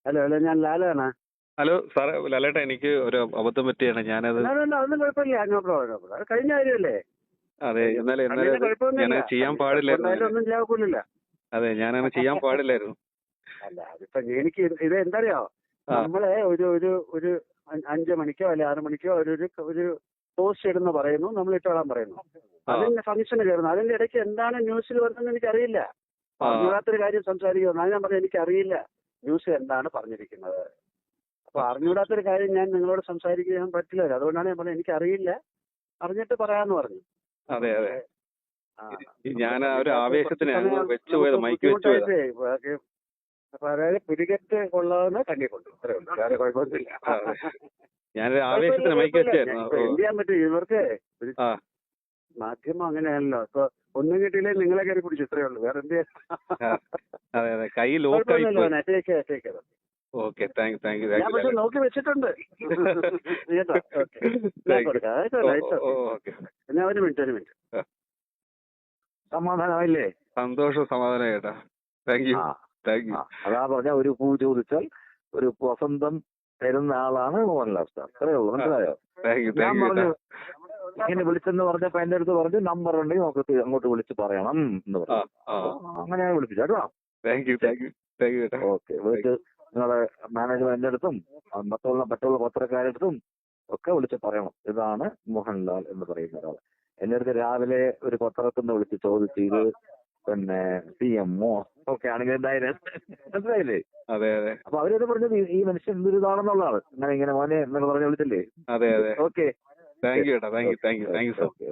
Hello hello, ഞാൻ ലാലാണ്. Hello സാറേ, ലാലേട്ടാ, എനിക്ക് ഒരു അബദ്ധം പറ്റിയാണ്. ഞാനത് അതൊന്നും കുഴപ്പമില്ല. No problem, no problem. അത് കഴിഞ്ഞ കാര്യമല്ലേ. അതെ, എന്നാലും അതിന് കുഴപ്പമൊന്നുമില്ല. ഞാൻ ചെയ്യാൻ പാടില്ലായിരുന്നു. ഒന്നും ചെയ്യാൻ. അതെ, ഞാനങ്ങനെ ചെയ്യാൻ പാടില്ലായിരുന്നു. അല്ല, അതിപ്പോ എനിക്ക് ഇത് എന്തറിയോ, നമ്മളെ ഒരു 5 മണിക്കോ അല്ലെ 6 മണിക്കോ ഒരു പോസ്റ്റ് ഇടുന്ന പറയുന്നു, നമ്മൾ ഇട്ടോളാൻ പറയുന്നു. അതിന്റെ ഫംഗ്ഷന് കയറുന്നു. അതിന്റെ ഇടയ്ക്ക് എന്താണ് ന്യൂസിൽ വരുന്നതെന്ന് എനിക്കറിയില്ല. അറിഞ്ഞൂടാത്തൊരു കാര്യം സംസാരിക്കുന്നു. അത് ഞാൻ പറഞ്ഞു, എനിക്കറിയില്ല ന്യൂസ് എന്താണ് പറഞ്ഞിരിക്കുന്നത്. അപ്പൊ അറിഞ്ഞൂടാത്തൊരു കാര്യം ഞാൻ നിങ്ങളോട് സംസാരിക്കാൻ പറ്റില്ല. അതുകൊണ്ടാണ് ഞാൻ പറഞ്ഞത് എനിക്കറിയില്ല, അറിഞ്ഞിട്ട് പറയാന്ന് പറഞ്ഞു. അതെ അതെ, ഞാൻ ഒരു ആവേശത്തിന് വെച്ചുപോയത്, മൈക്ക് വെച്ചുപോയത്. അപ്പൊ അതായത് പിടികെട്ട് കൊള്ളാവുന്ന കണ്ണിക്കൊണ്ടു, അത്രേ ഉള്ളൂ. വേറെ കുഴപ്പമൊന്നുമില്ല. ഞാനൊരു ആവേശത്തിന് മൈക്ക് വെച്ചായിരുന്നു. എന്ത് ചെയ്യാൻ പറ്റും, ഇവർക്ക് മാധ്യമം അങ്ങനെയാണല്ലോ. ഇപ്പൊ ഒന്നും കിട്ടിയില്ലേ നിങ്ങളെ കയറി പിടിച്ചു, ഇത്രേ ഉള്ളൂ. വേറെ എന്ത് ചെയ്യാൻ കൈ ലോക്കായി. Okay, thank you. ഞാൻ പക്ഷെ നോക്കി വെച്ചിട്ടുണ്ട്. എന്നാ ഒരു മിനിറ്റ്. സമാധാനമായില്ലേ? സന്തോഷം, സമാധാനം ചേട്ടാ. Thank you. അതാ പറഞ്ഞ, ഒരു പൂ ചോദിച്ചാൽ ഒരു വസന്തം തരുന്ന ആളാണ് മോഹൻലാൽ സാർ. അത്രേ ഉള്ളൂ, മനസ്സിലായോ? ഞാൻ പറഞ്ഞു ഇങ്ങനെ വിളിച്ചെന്ന് പറഞ്ഞപ്പോ എന്റെ അടുത്ത് പറഞ്ഞു, നമ്പർ ഉണ്ടെങ്കിൽ നമുക്ക് അങ്ങോട്ട് വിളിച്ച് പറയണം എന്ന് പറഞ്ഞു. അങ്ങനെ വിളിപ്പിച്ചു കേട്ടോ. ഓക്കെ, വിളിച്ച് നിങ്ങളെ മാനേജ്മെന്റിന്റെ അടുത്തും മറ്റുള്ള പത്രക്കാരുടെ ഒക്കെ വിളിച്ച് പറയണം, ഇതാണ് മോഹൻലാൽ എന്ന് പറയുന്ന ഒരാൾ. എന്റെ അടുത്ത് രാവിലെ ഒരു പത്രത്തിൽ നിന്ന് വിളിച്ച് ചോദിച്ചു, ഇത് പിന്നെ CMO ഒക്കെ ആണെങ്കിൽ എന്തായാലും മനസ്സിലായില്ലേ? അതെ അതെ. അപ്പൊ അവരത് പറഞ്ഞത് ഈ മനുഷ്യൻ എന്തൊരു ഇതാണെന്നുള്ളതാണ്. ഇങ്ങനെ മോനെ എന്നൊക്കെ പറഞ്ഞ് വിളിച്ചില്ലേ? അതെ അതെ. ഓക്കെ, താങ്ക് യു ചേട്ടാ. Thank you so. ഓക്കെ.